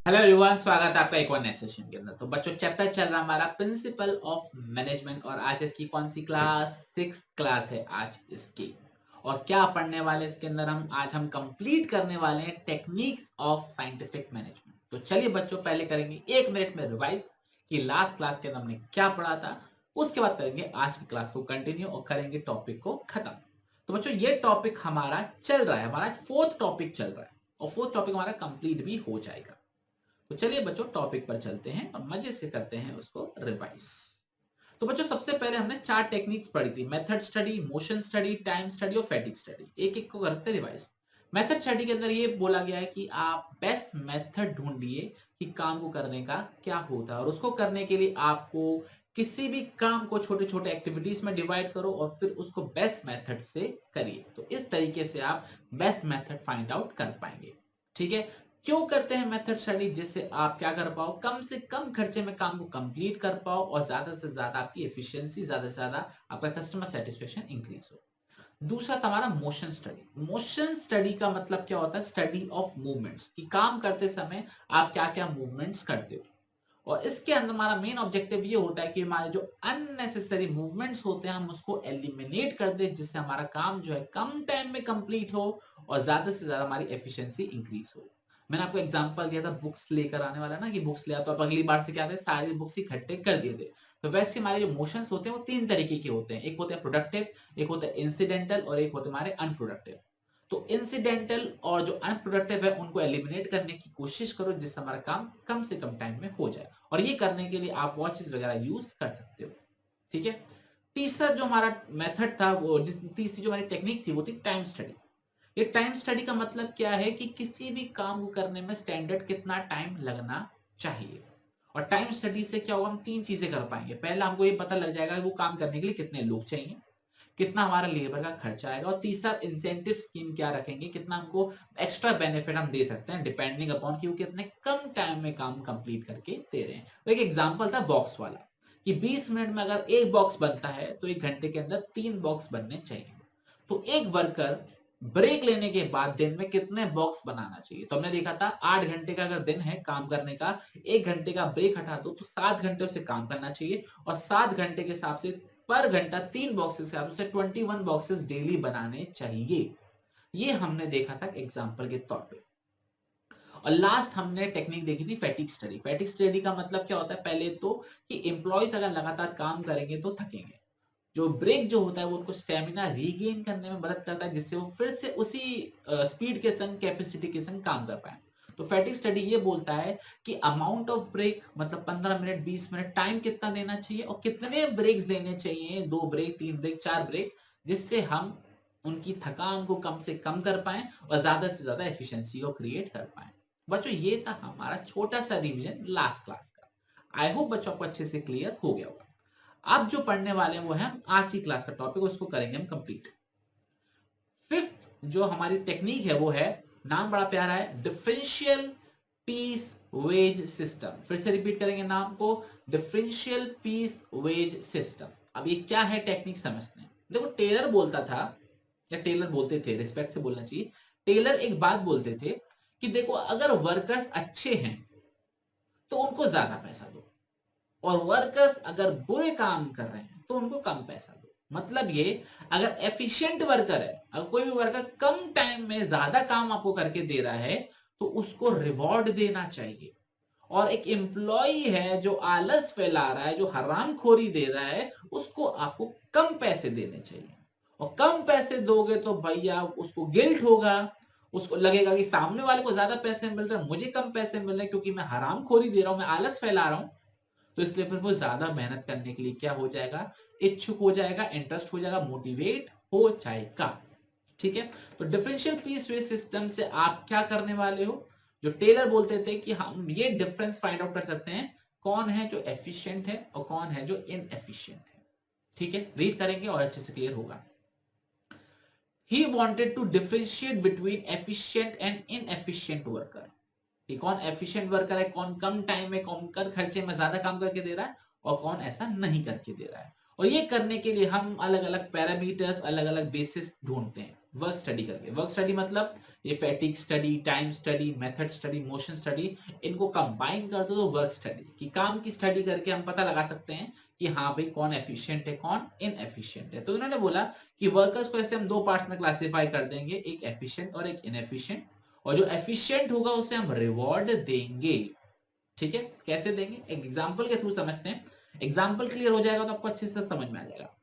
Hello everyone, स्वागत है आपका एक और नए सेशन के अंदर। तो बच्चों, चैप्टर चल रहा हमारा प्रिंसिपल ऑफ मैनेजमेंट और आज इसकी कौन सी क्लास? 6th क्लास है आज इसकी। और क्या पढ़ने वाले इसके अंदर हम कंप्लीट करने वाले हैं टेक्निक्स ऑफ साइंटिफिक मैनेजमेंट। तो चलिए बच्चों, पहले करेंगे 1 मिनट में रिवाइज कि लास्ट क्लास के अंदर हमने क्या पढ़ा था। उसके बाद करेंगे आज की क्लास को कंटिन्यू और करेंगे टॉपिक को खत्म। तो बच्चों, ये टॉपिक हमारा चल रहा है, हमारा 4th टॉपिक चल रहा है और 4th टॉपिक हमारा कंप्लीट भी हो जाएगा। तो चलिए बच्चों, टॉपिक पर चलते हैं और मजे से करते हैं उसको रिवाइज। तो बच्चों, सबसे पहले हमने 4 टेक्निक्स पढ़ी थी, method study, motion study, time study और फैटिग स्टडी। एक एक को करते रिवाइज। मेथड स्टडी के अंदर ये बोला गया है कि आप बेस्ट मेथड ढूंढिए कि काम को करने का क्या होता है और उसको करने के लिए आपको किसी भी काम को छोटे छोटे एक्टिविटीज में डिवाइड करो और फिर उसको बेस्ट मेथड से करिए। तो इस तरीके से आप बेस्ट मेथड फाइंड आउट कर पाएंगे। ठीक है। क्यों करते हैं मेथड स्टडी? जिससे आप क्या कर पाओ, कम से कम खर्चे में काम को कंप्लीट कर पाओ और ज्यादा से ज्यादा आपकी एफिशिएंसी, ज्यादा से ज्यादा आपका कस्टमर सेटिस्फेक्शन इंक्रीज हो। दूसरा हमारा मोशन स्टडी। मोशन स्टडी का मतलब क्या होता है? स्टडी ऑफ मूवमेंट्स, कि काम करते समय आप क्या क्या मूवमेंट्स करते हो। और इसके अंदर हमारा मेन ऑब्जेक्टिव ये होता है कि हमारे जो अननेसेसरी मूवमेंट्स होते हैं हम उसको एलिमिनेट कर दें, जिससे हमारा काम जो है कम टाइम में कंप्लीट हो और ज्यादा से ज्यादा हमारी एफिशिएंसी इंक्रीज हो। मैंने आपको एग्जांपल दिया था बुक्स लेकर आने वाला ना, कि बुक्स ले तो आप अगली बार से क्या थे, सारी बुक्स इकट्ठे कर दिए थे। तो वैसे हमारे जो मोशंस होते हैं वो 3 तरीके के होते हैं। एक होते हैं प्रोडक्टिव, एक होता है इंसिडेंटल और एक होते हैं हमारे अनप्रोडक्टिव। तो इंसिडेंटल और जो अनप्रोडक्टिव है उनको एलिमिनेट करने की कोशिश करो, जिससे हमारा काम कम से कम टाइम में हो जाए। और ये करने के लिए आप वॉचेस वगैरह यूज कर सकते हो। ठीक है। तीसरा जो हमारा मेथड था, वो तीसरी जो हमारी टेक्निक थी वो थी टाइम स्टडी। ये टाइम स्टडी का मतलब क्या है कि किसी भी काम को करने में स्टैंडर्ड कितना टाइम लगना चाहिए। और टाइम स्टडी से क्या होगा, हम 3 चीजें कर पाएंगे। पहला, हमको ये पता लग जाएगा कि वो काम करने के लिए कितने लोग चाहिए, कितना हमारा लेबर का खर्चा आएगा, और तीसरा इंसेंटिव स्कीम क्या रखेंगे, कितना हमको एक्स्ट्रा बेनिफिट हम दे सकते हैं डिपेंडिंग अपॉन कि वो कितने कम टाइम में काम कंप्लीट करके दे रहे हैं। तो एक एग्जांपल था बॉक्स वाला, कि 20 मिनट में अगर एक बॉक्स बनता है तो 1 घंटे के अंदर 3 बॉक्स बनने चाहिए। तो एक वर्कर ब्रेक लेने के बाद दिन में कितने बॉक्स बनाना चाहिए? तो हमने देखा था 8 घंटे का अगर दिन है काम करने का, 1 घंटे का ब्रेक हटा दो तो 7 घंटे उसे काम करना चाहिए। और 7 घंटे के हिसाब से पर घंटा 3 बॉक्सेस से उसे 21 बॉक्सेस डेली बनाने चाहिए। ये हमने देखा था एग्जाम्पल के तौर पे। और लास्ट हमने टेक्निक देखी थी फैटिग स्टडी। फैटिग स्टडी का मतलब क्या होता है? पहले तो कि एम्प्लॉयज अगर लगातार काम करेंगे तो थकेंगे। जो ब्रेक जो होता है वो उनको स्टेमिना रीगेन करने में मदद करता है, जिससे वो फिर से उसी स्पीड के संग, कैपेसिटी के संग काम कर पाए। तो फैटिग स्टडी ये बोलता है कि अमाउंट ऑफ ब्रेक, मतलब 15 मिनट, 20 मिनट, टाइम कितना देना चाहिए और कितने ब्रेक्स देने चाहिए, 2 ब्रेक, 3 ब्रेक, 4 ब्रेक, जिससे हम उनकी थकान को कम से कम कर पाए और ज्यादा से ज्यादा एफिशिएंसी को क्रिएट कर पाए। बच्चों, ये था हमारा छोटा सा रिवीजन लास्ट क्लास का। आई होप बच्चों को अच्छे से क्लियर हो गया होगा। अब जो पढ़ने वाले हैं वो है आज की क्लास का टॉपिक, उसको करेंगे हम कंप्लीट। 5th जो हमारी टेक्निक है वो है, नाम बड़ा प्यारा है, डिफरेंशियल पीस वेज सिस्टम। फिर से रिपीट करेंगे नाम को, डिफरेंशियल पीस वेज सिस्टम। अब ये क्या है टेक्निक समझते हैं। देखो, टेलर बोलता था, या टेलर बोलते थे, रिस्पेक्ट से बोलना चाहिए, टेलर एक बात बोलते थे कि देखो, अगर वर्कर्स अच्छे हैं तो उनको ज्यादा पैसा दो, और वर्कर्स अगर बुरे काम कर रहे हैं तो उनको कम पैसा दो। मतलब ये, अगर एफिशिएंट वर्कर है, अगर कोई भी वर्कर कम टाइम में ज्यादा काम आपको करके दे रहा है तो उसको रिवॉर्ड देना चाहिए। और एक एम्प्लॉय है जो आलस फैला रहा है, जो हरामखोरी दे रहा है, उसको आपको कम पैसे देने चाहिए। और कम पैसे दोगे तो भैया उसको गिल्ट होगा, उसको लगेगा कि सामने वाले को ज्यादा पैसे मिल रहे हैं, मुझे कम पैसे मिल रहे हैं, क्योंकि मैं हरामखोरी दे रहा हूं, मैं आलस फैला रहा हूं। तो इसलिए फिर वो ज्यादा मेहनत करने के लिए क्या हो जाएगा, इच्छुक हो जाएगा, इंटरेस्ट हो जाएगा, मोटिवेट हो जाएगा। ठीक है। तो डिफरेंशियल पीस वेज सिस्टम से आप क्या करने वाले हो, जो टेलर बोलते थे कि हम ये डिफरेंस फाइंड आउट कर सकते हैं, कौन है जो एफिशिएंट है और कौन है जो इनएफिशिएंट है। ठीक है, रीड करेंगे और अच्छे से क्लियर होगा। He wanted to differentiate between efficient and inefficient worker, कि कौन एफिशिएंट वर्कर है, कौन कम टाइम में, कौन कर खर्चे में ज्यादा काम करके दे रहा है और कौन ऐसा नहीं करके दे रहा है। और ये करने के लिए हम अलग अलग पैरामीटर्स, अलग अलग बेसिस ढूंढते हैं वर्क स्टडी करके। वर्क स्टडी मतलब ये fatigue study, time study, method study, motion study, इनको कंबाइन कर दो तो वर्क स्टडी, कि काम की स्टडी करके हम पता लगा सकते हैं कि हाँ भाई कौन एफिशिएंट है कौन इनएफिशिएंट है। तो इन्होंने बोला कि वर्कर्स को ऐसे हम दो पार्ट्स में क्लासिफाई कर देंगे, एक एफिशिएंट और एक इनएफिशिएंट, और जो एफिशिएंट होगा उसे हम रिवॉर्ड देंगे। ठीक है, कैसे देंगे एक एग्जांपल के थ्रू समझते हैं, एग्जांपल क्लियर हो जाएगा तो आपको अच्छे से समझ में आ जाएगा।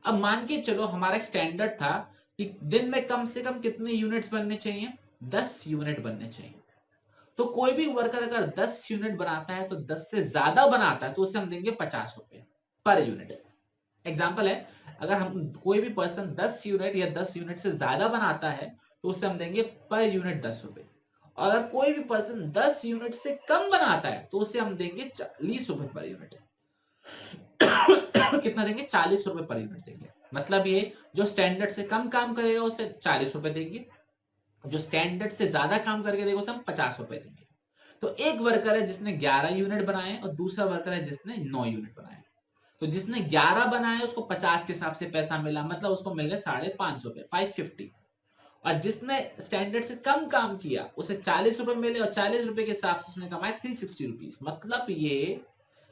अब मान के चलो हमारा एक स्टैंडर्ड था कि दिन में कम से कम कितने यूनिट्स बनने चाहिए, 10 यूनिट बनने चाहिए। तो कोई भी वर्कर अगर 10 यूनिट बनाता है तो 10 से ज्यादा बनाता है तो उसे हम देंगे 50 रुपए पर यूनिट। एग्जांपल है, अगर हम कोई भी पर्सन 10 यूनिट या 10 यूनिट से ज्यादा बनाता है तो उसे हम देंगे पर यूनिट 10 रुपए। और अगर कोई भी पर्सन 10 यूनिट से कम बनाता है तो उसे हम देंगे 40 रुपए पर यूनिट। कितना देंगे, 40 रुपए पर यूनिट देंगे। मतलब ये जो स्टैंडर्ड से कम काम करेगा उसे 40 रुपए देंगे, जो स्टैंडर्ड से ज्यादा काम करके देगा उसे हम 50 रुपए देंगे। तो एक वर्कर है जिसने 11 यूनिट बनाए और दूसरा वर्कर है जिसने 9 यूनिट बनाए। तो जिसने 11 बनाए उसको 50 के हिसाब से पैसा मिला, मतलब उसको मिल गए 550 रुपए, 550। और जिसने स्टैंडर्ड से कम काम किया उसे 40 रुपए मिले और 40 रुपए के हिसाब से उसने कमाए 360 रुपीज। मतलब ये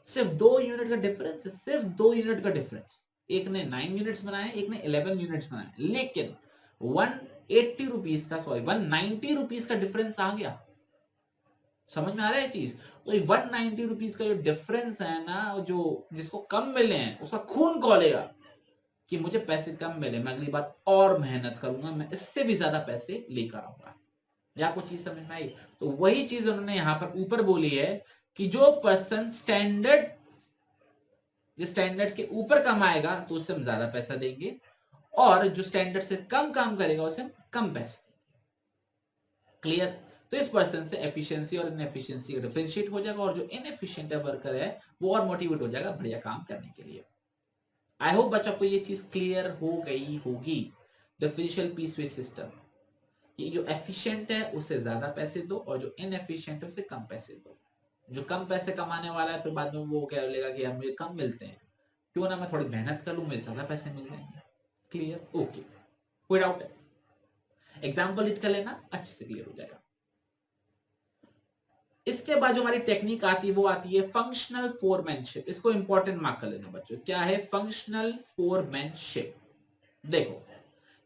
सिर्फ 2 यूनिट का डिफरेंस है, सिर्फ 2 यूनिट का डिफरेंस। एक ने 9 यूनिट्स बनाए, एक ने 11 यूनिट्स बनाए, लेकिन 180 रुपीज का, सॉरी 190 रुपीज का डिफरेंस आ गया। समझ में आ रहा है चीज? तो 190 रुपीज का जो डिफरेंस है ना, जो जिसको कम मिले हैं उसका खून खौलेगा कि मुझे पैसे कम मिले, मैं अगली बार और मेहनत करूंगा, मैं इससे भी ज्यादा पैसे लेकर आऊंगा। या कुछ चीज समझ में आई? तो वही चीज उन्होंने यहां पर ऊपर बोली है कि जो पर्सन स्टैंडर्ड के ऊपर कमाएगा तो उससे हम ज्यादा पैसा देंगे, और जो स्टैंडर्ड से कम काम करेगा उसे हम कम पैसे देंगे। क्लियर? तो इस पर्सन से एफिशिएंसी और इनएफिशिएंसी डिफरेंशिएट हो जाएगा, और जो इनएफिशिएंट वर्कर है वो और मोटिवेट हो जाएगा बढ़िया काम करने के लिए। आई होप बच्चों को ये चीज क्लियर हो गई होगी। डिफरेंशियल पीसवे सिस्टम, कि जो एफिशिएंट है उसे ज्यादा पैसे दो और जो इनएफिशिएंट है उसे कम पैसे दो। जो कम पैसे कमाने वाला है फिर बाद में वो कह लेगा कि यार मुझे कम मिलते हैं, क्यों ना मैं थोड़ी मेहनत कर लूं, मुझे ज्यादा पैसे मिल जाएंगे। क्लियर? ओके, कोई डाउट है? एग्जाम्पल लिख कर लेना, अच्छे से क्लियर हो जाएगा। इसके बाद जो हमारी टेक्निक आती है वो आती है फंक्शनल फोरमैनशिप। इसको इंपॉर्टेंट मार्क कर लेना बच्चों। क्या है फंक्शनल फोरमैनशिप? देखो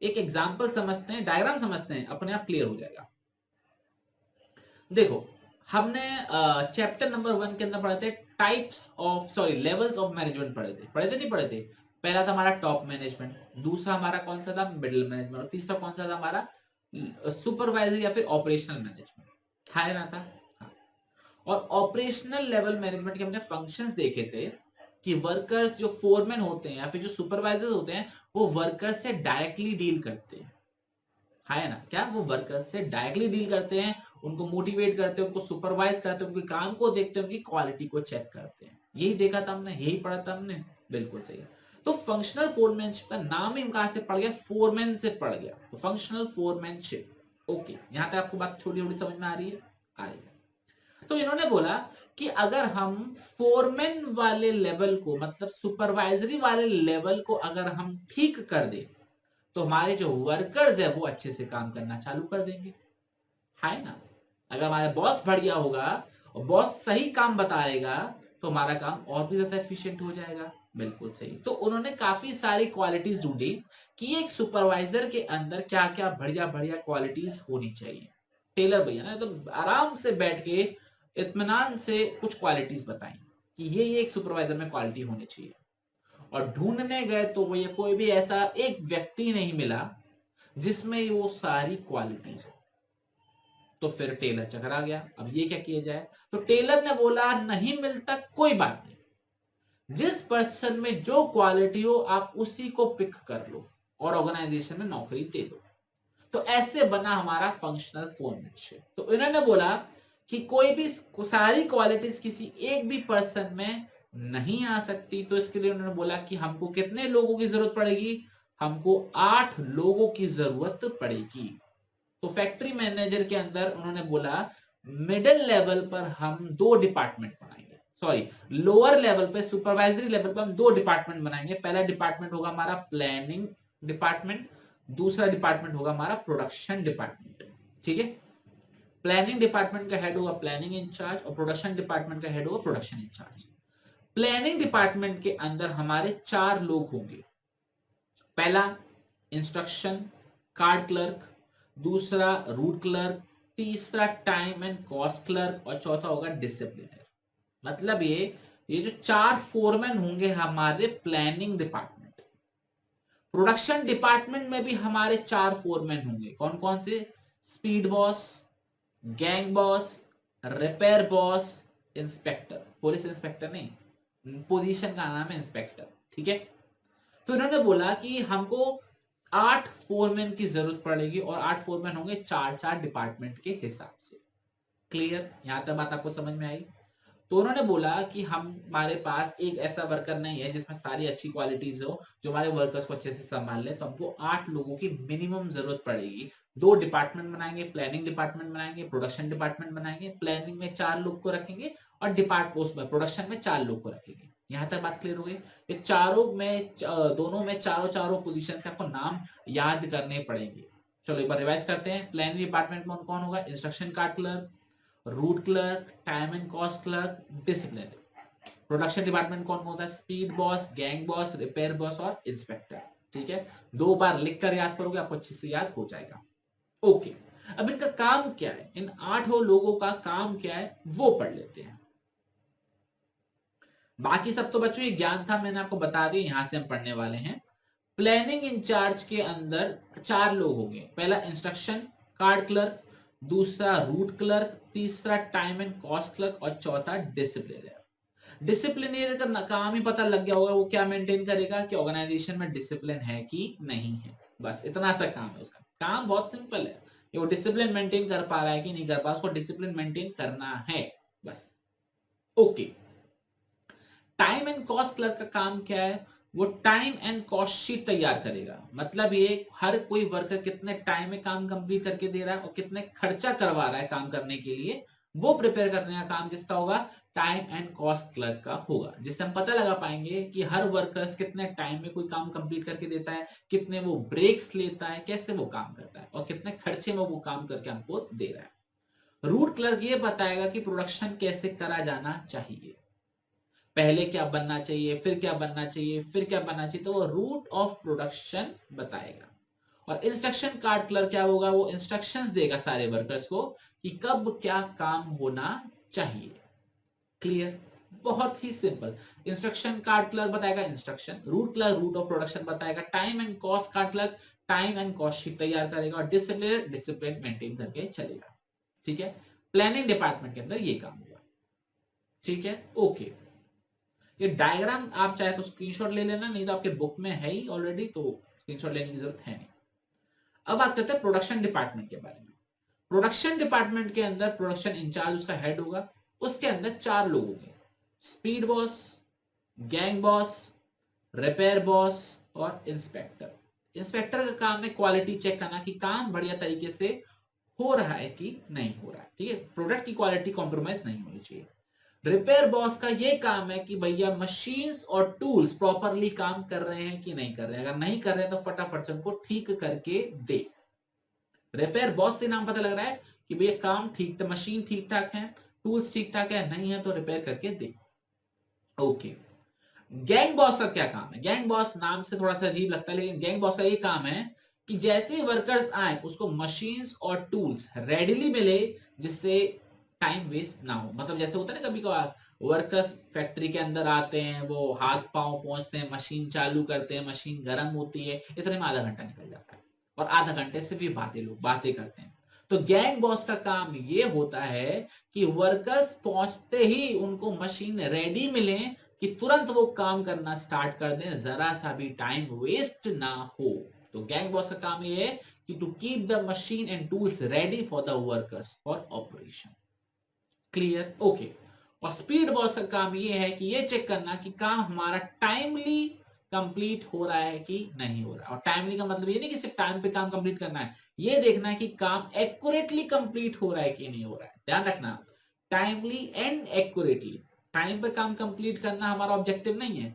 एक एग्जांपल समझते हैं, डायग्राम समझते हैं, अपने आप क्लियर हो जाएगा। देखो हमने चैप्टर नंबर 1 के अंदर पढ़े थे types of, sorry levels of management पढ़े थे नहीं पढ़े थे? पहला था हमारा टॉप मैनेजमेंट, दूसरा हमारा कौन सा था, मिडिल मैनेजमेंट, और तीसरा कौन सा था हमारा, सुपरवाइजर या फिर ऑपरेशनल मैनेजमेंट। था ना? था। हाँ। और ऑपरेशनल लेवल मैनेजमेंट के हमने फंक्शंस देखे थे कि वर्कर्स जो फोरमैन होते हैं या फिर जो सुपरवाइजर होते हैं वो वर्कर्स से डायरेक्टली डील करते हैं, है ना? क्या वो वर्कर्स से डायरेक्टली डील करते हैं, उनको मोटिवेट करते हैं, उनको सुपरवाइज करते हैं, उनके काम को देखते हैं, उनकी क्वालिटी को चेक करते हैं। यही देखा था हमने, यही पढ़ा था हमने, बिल्कुल सही। तो फंक्शनल फोरमैनशिप का नाम ही कहां से पड़ गया, फोरमैन से पड़ गया, तो फंक्शनल फोरमैनशिप। ओके, यहां तक आपको बात थोड़ी थोड़ी समझ में आ रही है? आ रही है। तो इन्होंने बोला कि अगर हम फोरमैन वाले लेवल को, मतलब सुपरवाइजरी वाले लेवल को अगर हम ठीक कर दें तो हमारे जो वर्कर्स है वो अच्छे से काम करना चालू कर देंगे, है ना? अगर हमारा बॉस बढ़िया होगा और बॉस सही काम बताएगा तो हमारा काम और भी ज्यादा एफिशिएंट हो जाएगा। बिल्कुल सही। तो उन्होंने काफी सारी क्वालिटीज ढूंढी कि एक सुपरवाइजर के अंदर क्या क्या बढ़िया बढ़िया क्वालिटीज होनी चाहिए। टेलर भैया ना तो आराम से बैठ के इत्मीनान से कुछ क्वालिटीज बताई कि ये एक सुपरवाइजर में क्वालिटी होनी चाहिए। और ढूंढने गए तो वो ये कोई भी ऐसा एक व्यक्ति नहीं मिला जिसमें वो सारी क्वालिटीज हो। तो फिर टेलर चकरा गया, अब ये क्या किया जाए? तो टेलर ने बोला नहीं मिलता कोई बात नहीं, जिस पर्सन में जो क्वालिटी हो आप उसी को पिक कर लो और ऑर्गेनाइजेशन में नौकरी दे दो। तो ऐसे बना हमारा फंक्शनल फोरमैनशिप। तो इन्होंने बोला कि कोई भी सारी क्वालिटीज किसी एक भी पर्सन में नहीं आ सकती, तो इसके लिए उन्होंने बोला कि हमको कितने लोगों की जरूरत पड़ेगी, हमको 8 लोगों की जरूरत पड़ेगी। तो फैक्ट्री मैनेजर के अंदर उन्होंने बोला मिडिल लेवल पर हम 2 डिपार्टमेंट बनाएंगे, सॉरी लोअर लेवल पे सुपरवाइजरी लेवल पर हम 2 डिपार्टमेंट बनाएंगे। पहला डिपार्टमेंट होगा हमारा प्लानिंग डिपार्टमेंट, दूसरा डिपार्टमेंट होगा हमारा प्रोडक्शन डिपार्टमेंट। ठीक है। प्लानिंग डिपार्टमेंट का हेड होगा प्लानिंग इंचार्ज और प्रोडक्शन डिपार्टमेंट का हेड होगा प्रोडक्शन इंचार्ज। प्लानिंग डिपार्टमेंट के अंदर हमारे 4 लोग होंगे। पहला इंस्ट्रक्शन कार्ड क्लर्क, दूसरा रूट क्लर्क, तीसरा टाइम एंड कॉस्ट क्लर्क और चौथा होगा डिसिप्लिनर। मतलब ये जो 4 फोरमैन होंगे हमारे प्लानिंग डिपार्टमेंट। प्रोडक्शन डिपार्टमेंट में भी हमारे 4 फोरमैन होंगे। कौन कौन से? Speed boss, gang boss, repair boss, inspector. Police inspector नहीं, पोजीशन का नाम है इंस्पेक्टर। ठीक है। तो इन्होंने बोला कि हमको 8 फोरमैन की जरूरत पड़ेगी और 8 फोरमैन होंगे 4-4 डिपार्टमेंट के हिसाब से। क्लियर? यहां तक बात आपको समझ में आई? तो उन्होंने बोला कि हमारे पास एक ऐसा वर्कर नहीं है जिसमें सारी अच्छी क्वालिटीज हो, जो हमारे वर्कर्स को अच्छे से संभाल ले, तो हमको 8 लोगों की मिनिमम जरूरत पड़ेगी। 2 डिपार्टमेंट बनाएंगे, प्लानिंग डिपार्टमेंट बनाएंगे, प्रोडक्शन डिपार्टमेंट बनाएंगे। प्लानिंग में 4 लोग को रखेंगे और प्रोडक्शन में 4 लोग को रखेंगे। यहां तक बात क्लियर हो गई? ये चारों में दोनों में चारों पोजीशंस के आपको नाम याद करने पड़ेंगे। चलो एक बार रिवाइज करते हैं। प्लानिंग डिपार्टमेंट में कौन होगा? Instruction card clerk, root clerk, time and cost clerk, discipline. Production department कौन होता है? Speed boss, gang boss, repair boss और इंस्पेक्टर। ठीक है। 2 बार लिखकर याद करोगे, आपको अच्छे से याद हो जाएगा। ओके। अब इनका काम क्या है? इन 8 लोगों का काम क्या है वो पढ़ लेते हैं। बाकी सब तो बच्चों ये ज्ञान था, मैंने आपको बता दिया। यहां से हम पढ़ने वाले हैं। प्लानिंग इंचार्ज के अंदर 4 लोग होंगे। पहला इंस्ट्रक्शन कार्ड क्लर्क, दूसरा रूट क्लर्क, तीसरा टाइम एंड कॉस्ट क्लर्क और चौथा डिसिप्लिनर। डिसिप्लिनर का काम ही पता लग गया होगा, वो क्या मेंटेन करेगा कि ऑर्गेनाइजेशन में डिसिप्लिन है कि नहीं है। बस इतना सा काम है उसका। काम बहुत सिंपल है, वो डिसिप्लिन मेंटेन कर पा रहा है कि नहीं कर पा, उसको डिसिप्लिन मेंटेन करना है बस। Okay. Time and cost clerk का काम क्या है? वो टाइम एंड कॉस्ट शीट तैयार करेगा। मतलब ये हर कोई वर्कर कितने टाइम में काम कंप्लीट करके दे रहा है और कितने खर्चा करवा रहा है काम करने के लिए, वो प्रिपेयर करने का काम किसका होगा? टाइम एंड कॉस्ट क्लर्क का होगा। जिससे हम पता लगा पाएंगे कि हर वर्कर्स कितने टाइम में कोई काम कंप्लीट करके देता है, कितने वो ब्रेक्स लेता है, कैसे वो काम करता है और कितने खर्चे में वो काम करके हमको दे रहा है। रूट क्लर्क ये बताएगा कि प्रोडक्शन कैसे करा जाना चाहिए, पहले क्या बनना चाहिए, फिर क्या बनना चाहिए, फिर क्या बनना चाहिए, तो वो रूट ऑफ प्रोडक्शन बताएगा। और इंस्ट्रक्शन कार्ड क्लर्क क्या होगा? वो इंस्ट्रक्शंस देगा सारे वर्कर्स को कि कब क्या काम होना चाहिए। क्लियर? बहुत ही सिंपल। इंस्ट्रक्शन कार्ड क्लर्क बताएगा instruction, route clerk route of production बताएगा, time and cost card clerk time and cost sheet तैयार करेगा और डिसिप्लिन मेंटेन करके चलेगा। ठीक है। प्लानिंग डिपार्टमेंट के अंदर ये काम होगा। ठीक है। ओके। ये डायग्राम आप चाहे तो स्क्रीनशॉट ले लेना, नहीं तो आपके बुक में है ही ऑलरेडी, तो स्क्रीनशॉट लेने की जरूरत है नहीं। अब बात करते हैं प्रोडक्शन डिपार्टमेंट के बारे में। प्रोडक्शन डिपार्टमेंट के अंदर प्रोडक्शन इंचार्ज उसका हेड होगा। उसके अंदर 4 लोग होंगे। Speed boss, gang boss, repair boss और इंस्पेक्टर। इंस्पेक्टर का काम है क्वालिटी चेक करना कि काम बढ़िया तरीके से हो रहा है कि नहीं हो रहा है। ठीक है। प्रोडक्ट की क्वालिटी कॉम्प्रोमाइज नहीं होनी चाहिए। रिपेयर बॉस का ये काम है कि भैया मशीन्स और टूल्स प्रॉपरली काम कर रहे हैं कि नहीं कर रहे हैं। अगर नहीं कर रहे हैं तो फटाफट से उनको ठीक करके दे। रिपेयर बॉस से नाम पता लग रहा है कि भैया काम ठीक, मशीन ठीक ठाक है, टूल्स ठीक ठाक है, नहीं है तो रिपेयर करके दे। ओके। गैंग बॉस का क्या काम है? गैंग बॉस नाम से थोड़ा सा अजीब लगता है, लेकिन गैंग बॉस का ये काम है कि जैसे वर्कर्स आए उसको मशीन्स और टूल्स रेडिली मिले, जिससे टाइम वेस्ट ना हो। मतलब जैसे होता है ना, कभी कभार वर्कर्स फैक्ट्री के अंदर आते हैं, वो हाथ पांव पहुंचते हैं, मशीन चालू करते हैं, मशीन गर्म होती है, इतने में आधा घंटा निकल जाता है और आधा घंटे से भी लोग बातें करते हैं। तो गैंग बॉस का काम ये होता है कि वर्कर्स पहुंचते ही उनको मशीन रेडी मिले कि तुरंत वो काम करना स्टार्ट कर दें, जरा सा भी टाइम वेस्ट ना हो। तो गैंग बॉस का काम ये है कि to keep the machine and tools ready for the workers for operation. Clear? Okay. और स्पीड बॉस का काम ये है कि ये चेक करना कि काम हमारा टाइमली कंप्लीट हो रहा है कि नहीं हो रहा है। और टाइमली का मतलब ये नहीं कि सिर्फ टाइम पे काम कंप्लीट करना है, ये देखना है कि काम एक्यूरेटली कंप्लीट हो रहा है कि नहीं हो रहा है। ध्यान रखना, टाइमली एंड एक्यूरेटली। टाइम पे काम कंप्लीट करना हमारा ऑब्जेक्टिव नहीं है,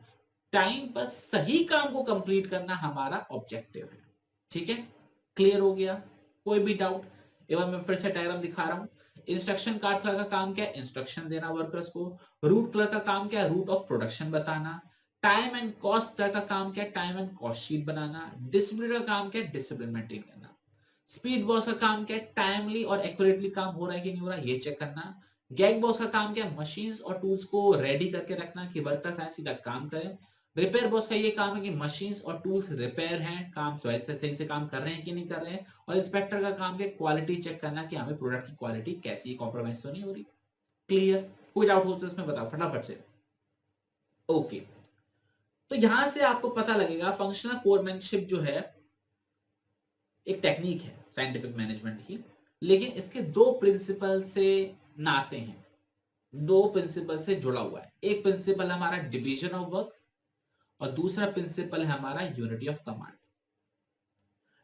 टाइम पर सही काम को कंप्लीट करना हमारा ऑब्जेक्टिव है। ठीक है। क्लियर हो गया? कोई भी डाउट? एक बार मैं फिर से डायग्राम दिखा रहा हूँ। इंस्ट्रक्शन कार्ड क्लर्क का काम क्या है? इंस्ट्रक्शन देना वर्कर्स को। रूट क्लर्क का काम क्या है? रूट ऑफ प्रोडक्शन बताना। टाइम एंड कॉस्ट क्लर्क का काम क्या है? Time and cost sheet banana. Discipline का काम क्या है? डिसिप्लिन मेंटेन करना। स्पीड बॉस का काम क्या है? टाइमली और एक्यूरेटली काम हो रहा है कि नहीं हो रहा है ये चेक करना। गैग बॉस का काम क्या है? मशीन्स और टूल्स को रेडी करके रखना कि वर्कर्स आए सीधा काम करें। रिपेयर बॉस का ये काम है कि मशीन्स और टूल्स रिपेयर हैं, काम सही से काम कर रहे हैं कि नहीं कर रहे हैं। और इंस्पेक्टर का काम है क्वालिटी चेक करना कि हमें प्रोडक्ट की क्वालिटी कैसी, कॉम्प्रोमाइज तो नहीं हो रही। क्लियर? कोई डाउट हो तो इसमें बताओ फटाफट से। ओके, तो यहां से आपको पता लगेगा फंक्शनल फोरमैनशिप जो है एक टेक्निक है साइंटिफिक मैनेजमेंट की, लेकिन इसके दो प्रिंसिपल से नाते हैं, दो प्रिंसिपल से जुड़ा हुआ है। एक प्रिंसिपल हमारा डिवीजन ऑफ वर्क और दूसरा प्रिंसिपल है हमारा unity of command.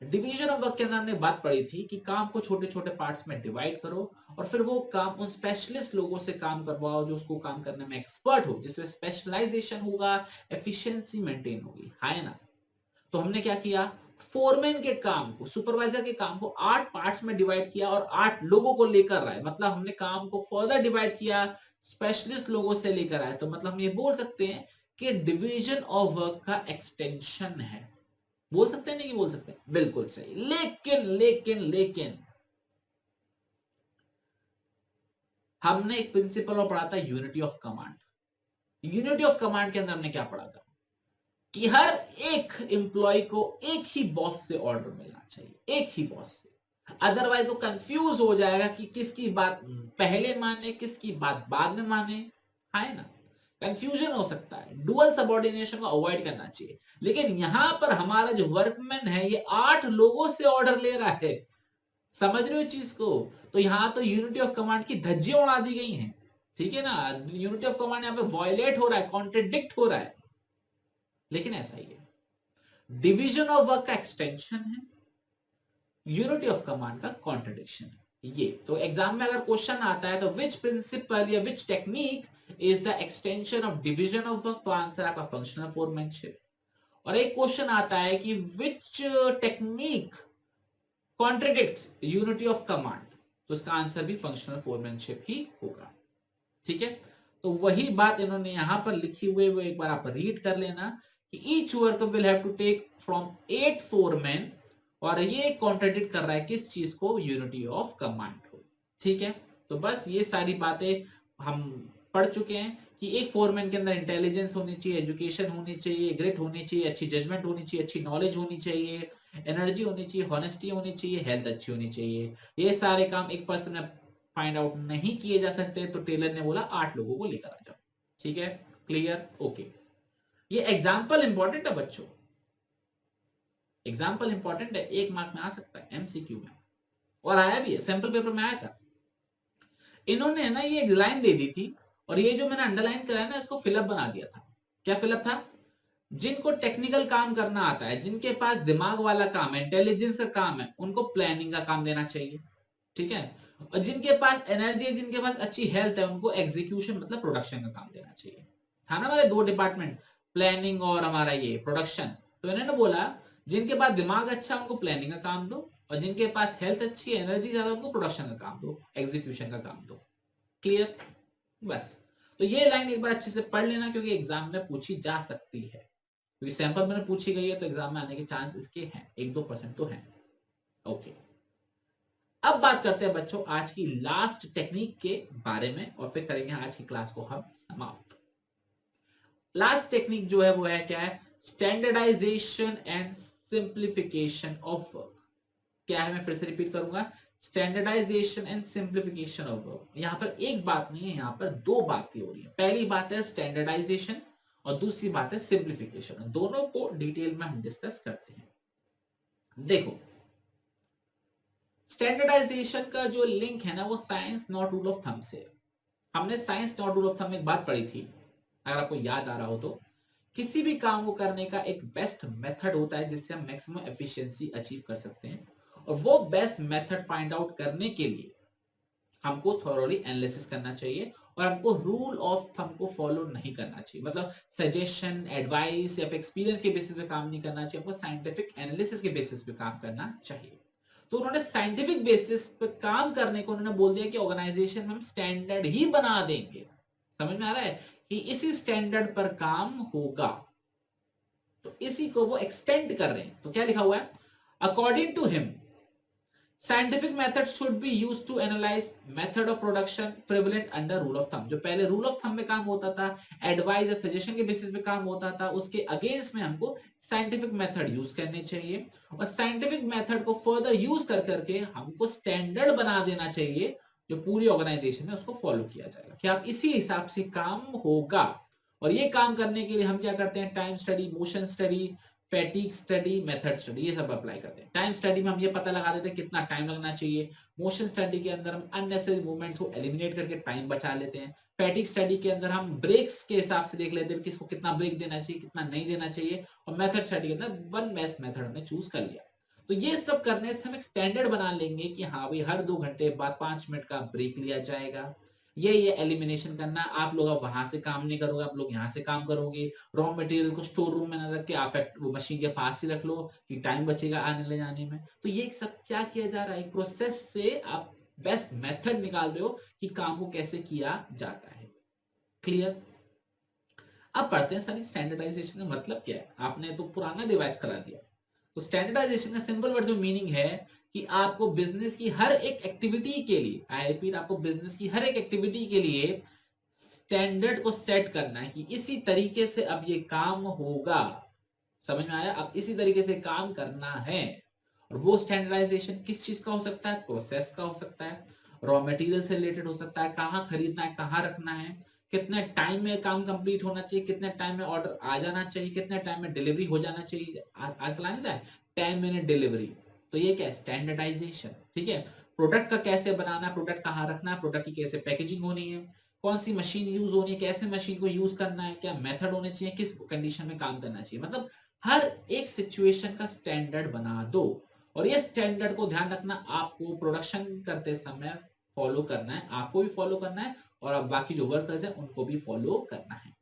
Division of work के अंदर हमने बात पढ़ी थी कि काम को छोटे छोटे पार्ट्स में डिवाइड करो और फिर वो काम उन स्पेशलिस्ट लोगों से काम करवाओ जो उसको काम करने में एक्सपर्ट हो, जिससे स्पेशलाइजेशन होगा, एफिशिएंसी मेंटेन होगी, है ना। तो हमने क्या किया, फोरमैन के काम को, सुपरवाइजर के काम को 8 पार्ट्स में डिवाइड किया और 8 लोगों को लेकर आए। मतलब हमने काम को फर्दर डिवाइड किया, स्पेशलिस्ट लोगों से लेकर आए। तो मतलब हम ये बोल सकते हैं कि डिवीजन ऑफ वर्क का एक्सटेंशन है। बोल सकते हैं नहीं कि बोल सकते हैं? बिल्कुल सही। लेकिन लेकिन लेकिन हमने एक प्रिंसिपल और पढ़ा था unity of command. Unity of command के अंदर हमने क्या पढ़ा था कि हर एक एम्प्लॉय को एक ही बॉस से ऑर्डर मिलना चाहिए, एक ही बॉस से। अदरवाइज वो कंफ्यूज हो जाएगा कि किसकी बात पहले माने, किसकी बात बाद में माने, है ना। कंफ्यूजन हो सकता है, डुअल सबऑर्डिनेशन को अवॉइड करना चाहिए। लेकिन यहां पर हमारा जो वर्कमैन है ये 8 लोगों से ऑर्डर ले रहा है। समझ रहे हो चीज को? तो यहां तो यूनिटी ऑफ कमांड की धज्जियां उड़ा दी गई हैं, ठीक है ना। यूनिटी ऑफ कमांड यहां पे वायलेट हो रहा है, कॉन्ट्रडिक्ट हो रहा है, लेकिन ऐसा ही है। डिवीजन ऑफ वर्क का एक्सटेंशन है, यूनिटी ऑफ कमांड का कॉन्ट्रडिक्शन है। ये तो एग्जाम में अगर क्वेश्चन आता है तो विच प्रिंसिपल या which technique is the extension of division of work, तो आंसर आपका फंक्शनल फोरमैनशिप। और एक क्वेश्चन आता है कि which technique contradicts unity of command, तो इसका आंसर भी फंक्शनल फोरमैनशिप ही होगा, ठीक है। तो वही बात इन्होंने यहां पर लिखी हुई, वो एक बार आप रीड कर लेना कि each worker will have to take from 8 foreman, और ये कॉन्ट्रडिक्ट कर रहा है किस चीज को? यूनिटी ऑफ कमांड को, ठीक है। तो बस ये सारी बातें हम पढ़ चुके हैं कि एक फोरमैन के अंदर इंटेलिजेंस होनी चाहिए, एजुकेशन होनी चाहिए, ग्रिट होनी चाहिए, अच्छी जजमेंट होनी चाहिए, अच्छी नॉलेज होनी चाहिए, एनर्जी होनी चाहिए, हॉनेस्टी होनी चाहिए, हेल्थ अच्छी होनी चाहिए। ये सारे काम एक पर्सन में फाइंड आउट नहीं किए जा सकते, तो टेलर ने बोला 8 लोगों को लेकर आ जाओ, ठीक है। क्लियर? ओके। ये एग्जाम्पल इंपॉर्टेंट है बच्चों, एग्जाम्पल इंपॉर्टेंट है, 1 मार्क में आ सकता है एमसीक्यू में, और आया भी है, सैंपल पेपर में आया था। इन्होंने ना ये एक लाइन दे दी थी और ये जो मैंने अंडरलाइन करा है ना, इसको फिलअप बना दिया था। क्या फिलअप था? जिनको टेक्निकल काम करना आता है, जिनके पास दिमाग वाला काम है, इंटेलिजेंस का काम है, उनको प्लानिंग का काम देना चाहिए, ठीक है। और जिनके पास एनर्जी है, जिनके पास अच्छी हेल्थ है, उनको एग्जीक्यूशन मतलब प्रोडक्शन का काम देना चाहिए। था ना हमारे 2 डिपार्टमेंट, प्लानिंग और हमारा ये प्रोडक्शन। तो इन्होंने बोला जिनके पास दिमाग अच्छा है उनको प्लानिंग का काम दो, और जिनके पास हेल्थ अच्छी है, एनर्जी ज्यादा, उनको प्रोडक्शन का काम दो, एग्जीक्यूशन का काम दो। क्लियर? बस। तो ये लाइन एक बार अच्छे से पढ़ लेना, क्योंकि एग्जाम में पूछी जा सकती है, क्योंकि सैंपल में पूछी गई है, तो एग्जाम में आने के चांस इसके हैं, 1-2% तो हैं। ओके, अब बात करते हैं बच्चों आज की लास्ट टेक्निक के बारे में, और फिर करेंगे आज की क्लास को हम समाप्त। लास्ट टेक्निक जो है वो है क्या है? Standardization and simplification of work. क्या है? मैं फिर से रिपीट करूंगा, standardization and simplification of work. यहां पर एक बात नहीं है, यहां पर 2 बातें हो रही है। पहली बात है स्टैंडर्डाइजेशन और दूसरी बात है सिंप्लीफिकेशन। दोनों को डिटेल में हम डिस्कस करते हैं। देखो, स्टैंडर्डाइजेशन का जो लिंक है ना, वो science not rule of thumb से। हमने science not rule of thumb में एक बात पढ़ी थी, अगर आपको याद आ रहा हो तो, किसी भी काम को करने का एक बेस्ट मेथड होता है जिससे हम मैक्सिमम एफिशिएंसी अचीव कर सकते हैं, और वो बेस्ट मेथड फाइंड आउट करने के लिए हमको थॉरोली एनालिसिस करना चाहिए, और हमको रूल ऑफ थंब को फॉलो नहीं करना चाहिए। मतलब सजेशन, एडवाइस या एक्सपीरियंस के बेसिस पे काम नहीं करना चाहिए, हमको साइंटिफिक एनालिसिस के बेसिस पे काम करना चाहिए। तो उन्होंने साइंटिफिक बेसिस पे काम करने को उन्होंने बोल दिया कि ऑर्गेनाइजेशन में हम स्टैंडर्ड ही बना देंगे। समझ में आ रहा है कि इसी स्टैंडर्ड पर काम होगा, तो इसी को वो एक्सटेंड कर रहे हैं। तो क्या लिखा हुआ है, according to him scientific method should be used to analyze method of production prevalent under rule of thumb। जो पहले रूल ऑफ थंब में काम होता था, एडवाइस या सजेशन के बेसिस पे काम होता था, उसके अगेंस्ट में हमको साइंटिफिक मेथड यूज करने चाहिए, और साइंटिफिक मेथड को फर्दर यूज कर करके हमको स्टैंडर्ड बना देना चाहिए जो पूरी ऑर्गेनाइजेशन में उसको फॉलो किया जाएगा, कि आप इसी हिसाब से काम होगा। और ये काम करने के लिए हम क्या करते हैं, time study, motion study, fatigue study, method study, ये सब अप्लाई करते हैं। टाइम स्टडी में हम ये पता लगा देते हैं कितना टाइम लगना चाहिए। मोशन स्टडी के अंदर हम अननेसेसरी मूवमेंट्स को एलिमिनेट करके टाइम बचा लेते हैं। फैटिग स्टडी के अंदर हम ब्रेक्स के हिसाब से देख लेते हैं किसको कितना ब्रेक देना चाहिए, कितना नहीं देना चाहिए। और मेथड स्टडी के अंदर वन बेस्ट मेथड हमने चूज कर लिया। तो ये सब करने से हम एक स्टैंडर्ड बना लेंगे कि हाँ भाई हर 2 घंटे बाद 5 मिनट का ब्रेक लिया जाएगा। ये एलिमिनेशन करना, आप लोग अब वहां से काम नहीं करोगे, आप लोग यहाँ से काम करोगे। रॉ मटेरियल को स्टोर रूम में ना रख के आप वो मशीन के पास ही रख लो कि टाइम बचेगा आने ले जाने में। तो ये सब क्या किया जा रहा है, प्रोसेस से आप बेस्ट मेथड निकाल रहे हो कि काम को कैसे किया जाता है। क्लियर। अब पढ़ते हैं सर स्टैंडर्डाइजेशन का मतलब क्या है। आपने तो पुराना डिवाइस करा दिया। तो स्टैंडर्डाइजेशन का सिंपल वर्ड्स में मीनिंग है कि आपको बिजनेस की हर एक एक्टिविटी के लिए, आई रिपीट, आपको बिजनेस की हर एक एक्टिविटी के लिए स्टैंडर्ड को सेट करना है कि इसी तरीके से अब ये काम होगा। समझ में आया, अब इसी तरीके से काम करना है। और वो स्टैंडर्डाइजेशन किस चीज का हो सकता है, प्रोसेस का हो सकता है, रॉ मटेरियल से रिलेटेड हो सकता है, कहाँ खरीदना है, कहाँ रखना है, कितने टाइम में काम कंप्लीट होना चाहिए, कितने टाइम में ऑर्डर आ जाना चाहिए, कितने टाइम में डिलीवरी हो जाना चाहिए। आजकल आने है 10 मिनट डिलीवरी। तो ये क्या है, स्टैंडर्डाइजेशन। ठीक है। प्रोडक्ट का कैसे बनाना है, प्रोडक्ट कहाँ रखना है, प्रोडक्ट की कैसे पैकेजिंग होनी है, कौन सी मशीन यूज होनी है, कैसे मशीन को यूज करना है, क्या मेथड होने चाहिए, किस कंडीशन में काम करना चाहिए। मतलब हर एक सिचुएशन का स्टैंडर्ड बना दो। और ये स्टैंडर्ड को ध्यान रखना, आपको प्रोडक्शन करते समय फॉलो करना है, आपको भी फॉलो करना है, और अब बाकी जो वर्कर्स हैं उनको भी फॉलो करना है।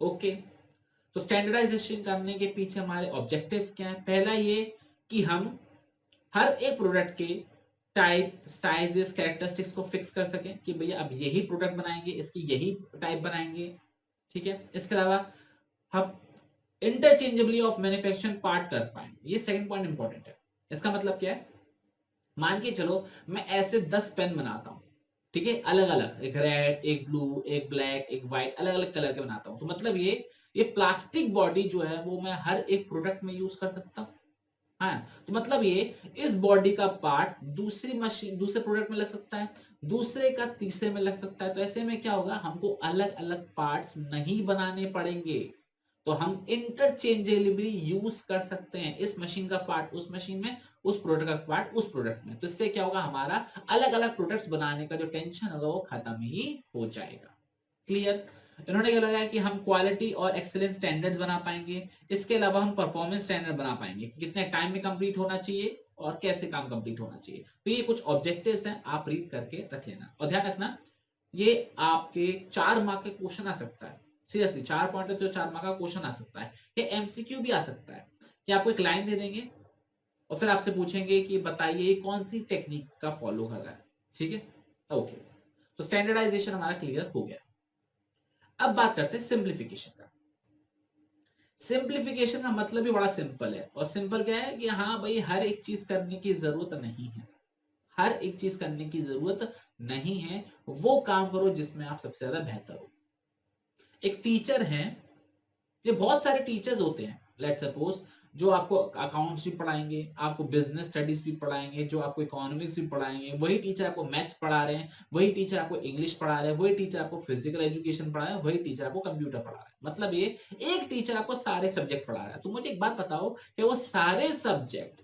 ओके। तो स्टैंडर्डाइजेशन करने के पीछे हमारे ऑब्जेक्टिव क्या है। पहला ये कि हम हर एक प्रोडक्ट के टाइप, साइजेस, कैरेक्टरिस्टिक्स को फिक्स कर सकें कि भैया अब यही प्रोडक्ट बनाएंगे, इसकी यही टाइप बनाएंगे। ठीक है। इसके अलावा हम इंटरचेंजेबली ऑफ मैन्युफैक्चरिंग पार्ट कर पाए, ये सेकंड पॉइंट इंपॉर्टेंट है। इसका मतलब क्या है, मान के चलो मैं ऐसे 10 पेन बनाता हूं, ठीक है, अलग अलग, एक रेड, एक ब्लू, एक ब्लैक, एक व्हाइट, अलग अलग कलर के बनाता हूं। तो मतलब ये प्लास्टिक बॉडी जो है वो मैं हर एक प्रोडक्ट में यूज कर सकता हूं। हाँ, तो मतलब ये इस बॉडी का पार्ट दूसरी मशीन, दूसरे प्रोडक्ट में लग सकता है, दूसरे का तीसरे में लग सकता है। तो ऐसे में क्या होगा, हमको अलग अलग पार्ट्स नहीं बनाने पड़ेंगे। तो हम इंटरचेंजेबली यूज कर सकते हैं इस मशीन का पार्ट उस मशीन में, उस प्रोडक्ट का पार्ट उस प्रोडक्ट में। तो इससे क्या होगा, हमारा अलग अलग प्रोडक्ट्स बनाने का जो टेंशन होगा वो खत्म ही हो जाएगा। क्लियर। इन्होंने क्या लगाया कि हम क्वालिटी और एक्सीलेंस स्टैंडर्ड्स बना पाएंगे। इसके अलावा हम परफॉर्मेंस स्टैंडर्ड बना पाएंगे कि कितने टाइम में कंप्लीट होना चाहिए और कैसे काम कंप्लीट होना चाहिए। तो ये कुछ ऑब्जेक्टिव्स हैं, आप रीड करके रख लेना। और ध्यान रखना, ये आपके 4 मार्क के क्वेश्चन आ सकता है। सीरियसली 4 पॉइंट जो 4 मार्क का क्वेश्चन आ सकता है। ये एमसीक्यू भी आ सकता है कि आपको एक लाइन दे देंगे और फिर आपसे पूछेंगे कि बताइए कौन सी टेक्निक का फॉलो कर रहा है। ठीक है। ओके। तो स्टैंडर्डाइजेशन हमारा क्लियर हो गया। अब बात करते हैं सिंप्लीफिकेशन का। सिंप्लीफिकेशन का मतलब भी बड़ा सिंपल है। और सिंपल क्या है कि हाँ भाई हर एक चीज करने की जरूरत नहीं है, हर एक चीज करने की जरूरत नहीं है। वो काम करो जिसमें आप सबसे ज्यादा बेहतर हो। एक टीचर है, ये बहुत सारे टीचर्स होते हैं, लेट्स सपोज, जो आपको अकाउंट्स भी पढ़ाएंगे, आपको बिजनेस स्टडीज भी पढ़ाएंगे, जो आपको इकोनॉमिक्स भी पढ़ाएंगे। वही टीचर आपको मैथ्स पढ़ा रहे हैं, वही टीचर आपको इंग्लिश पढ़ा रहे हैं, वही टीचर आपको फिजिकल एजुकेशन पढ़ा रहे हैं, वही टीचर आपको कंप्यूटर पढ़ा रहे हैं। मतलब ये एक टीचर आपको सारे सब्जेक्ट पढ़ा रहा है। तो मुझे एक बात बताओ कि वो सारे सब्जेक्ट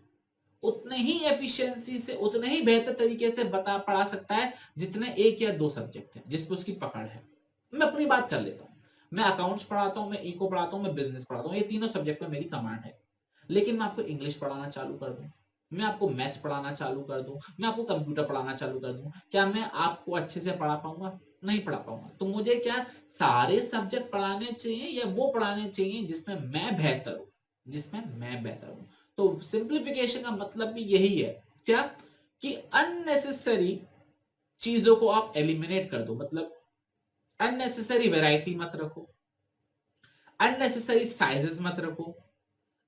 उतने ही एफिशिएंसी से, उतने ही बेहतर तरीके से पढ़ा सकता है जितने 1 या 2 सब्जेक्ट है जिसपे उसकी पकड़ है। मैं अपनी बात कर लेता हूँ, मैं अकाउंट्स पढ़ाता हूँ, मैं इको पढ़ाता हूँ, मैं बिजनेस पढ़ाता हूँ, ये तीनों सब्जेक्ट में मेरी कमांड है। लेकिन मैं आपको इंग्लिश पढ़ाना चालू कर दूं, मैं आपको मैथ्स पढ़ाना चालू कर दूं, मैं आपको कंप्यूटर पढ़ाना चालू कर दूं, क्या मैं आपको अच्छे से पढ़ा पाऊंगा? नहीं पढ़ा पाऊंगा। तो मुझे क्या सारे सब्जेक्ट पढ़ाने चाहिए या वो पढ़ाने चाहिए जिसमें मैं बेहतर हूं, जिसमें मैं बेहतर हूं। तो सिंप्लीफिकेशन का मतलब भी यही है क्या कि अननेसेसरी चीजों को आप एलिमिनेट कर दो, मतलब अननेसेसरी वैरायटी मत रखो, अननेसेसरी साइजेस मत रखो,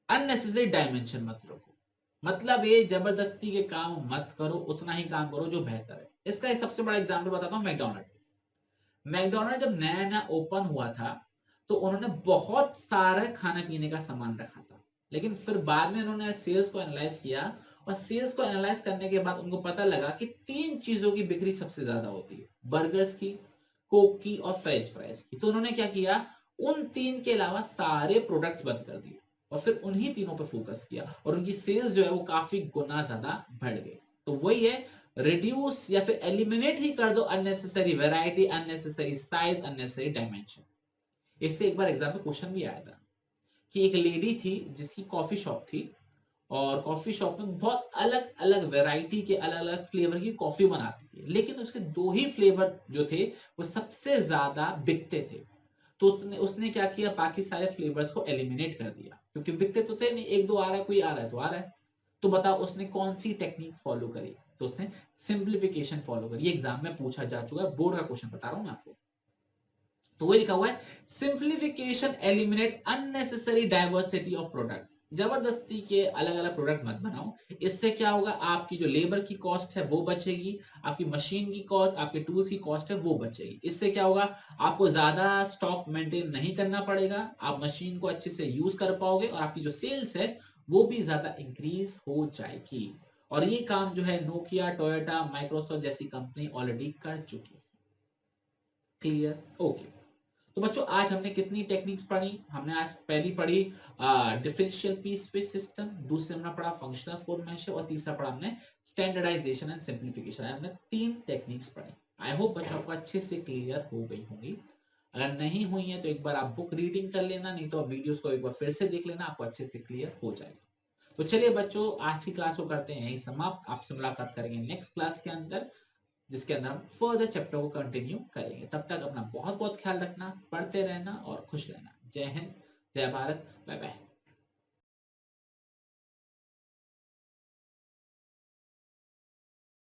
अननेसेसरी डायमेंशन मत रखो। मतलब ये जबरदस्ती के काम मत करो, उतना ही काम करो जो बेहतर है। इसका एक सबसे बड़ा एग्जांपल बताता हूं, मैकडॉनल्ड। मैकडॉनल्ड जब नया नया ओपन हुआ था तो उन्होंने बहुत सारा खाने पीने का सामान रखा था, लेकिन फिर बाद में उन्होंने सेल्स को एनालाइज किया, और सेल्स को एनालाइज करने के बाद उनको पता लगा कि तीन चीजों की बिक्री सबसे ज्यादा होती है, बर्गर्स की, कोक की और फ्रेंच फ्राइज की। तो उन्होंने क्या किया, उन तीन के अलावा सारे प्रोडक्ट्स बंद कर दिए और फिर उन्हीं तीनों पर फोकस किया, और उनकी सेल्स जो है वो काफी गुना ज्यादा बढ़ गई। तो वही है, रिड्यूस या फिर एलिमिनेट ही कर दो unnecessary variety, unnecessary size, unnecessary dimension. इससे एक बार एग्जाम में क्वेश्चन भी आया था कि एक लेडी थी जिसकी कॉफी शॉप थी, और कॉफी शॉप में बहुत अलग अलग वैरायटी के अलग अलग फ्लेवर की कॉफी बनाती थी, लेकिन उसके दो ही फ्लेवर जो थे वो सबसे ज्यादा बिकते थे। तो उसने उसने क्या किया, बाकी सारे फ्लेवर्स को एलिमिनेट कर दिया, क्योंकि बिकते तो थे नहीं, एक दो आ रहा है, कोई आ रहा है तो आ रहा है। तो बताओ उसने कौन सी टेक्निक फॉलो करी, तो उसने सिंप्लीफिकेशन फॉलो करी। ये एग्जाम में पूछा जा चुका है, बोर्ड का क्वेश्चन बता रहा हूं मैं आपको। तो वही लिखा हुआ है, simplification eliminate unnecessary diversity of product. जबरदस्ती के अलग अलग प्रोडक्ट मत बनाओ। इससे क्या होगा, आपकी जो लेबर की कॉस्ट है वो बचेगी, आपकी मशीन की कॉस्ट, आपके टूल्स की कॉस्ट है वो बचेगी। इससे क्या होगा, आपको ज्यादा स्टॉक मेंटेन नहीं करना पड़ेगा, आप मशीन को अच्छे से यूज कर पाओगे, और आपकी जो सेल्स है वो भी ज्यादा इंक्रीज हो जाएगी। और ये काम जो है नोकिया, टोयोटा, माइक्रोसॉफ्ट जैसी कंपनी ऑलरेडी कर चुकी है। क्लियर? ओके। तो बच्चों आज हमने कितनी टेक्निक्स पढ़ी? हमने आज पहली पढ़ी डिफरेंशियल पीस स्पेस सिस्टम, दूसरी हमने पढ़ा फंक्शनल फॉर्मेशन, और तीसरा पढ़ा हमने स्टैंडर्डाइजेशन एंड सिंप्लीफिकेशन। हमने तीन टेक्निक्स पढ़ी। आई होप बच्चों आपको अच्छे से क्लियर हो गई होंगी। अगर नहीं हुई है तो एक बार आप बुक रीडिंग कर लेना, नहीं तो वीडियोस को एक बार फिर से देख लेना, आपको अच्छे से क्लियर हो जाएगा। तो चलिए बच्चों, आज की क्लास को करते हैं यही समाप्त। आपसे मुलाकात करेंगे नेक्स्ट क्लास के अंदर, जिसके अंदर हम फर्दर चैप्टर को कंटिन्यू करेंगे। तब तक अपना बहुत बहुत ख्याल रखना, पढ़ते रहना और खुश रहना। जय हिंद, जय भारत, बाय बाय।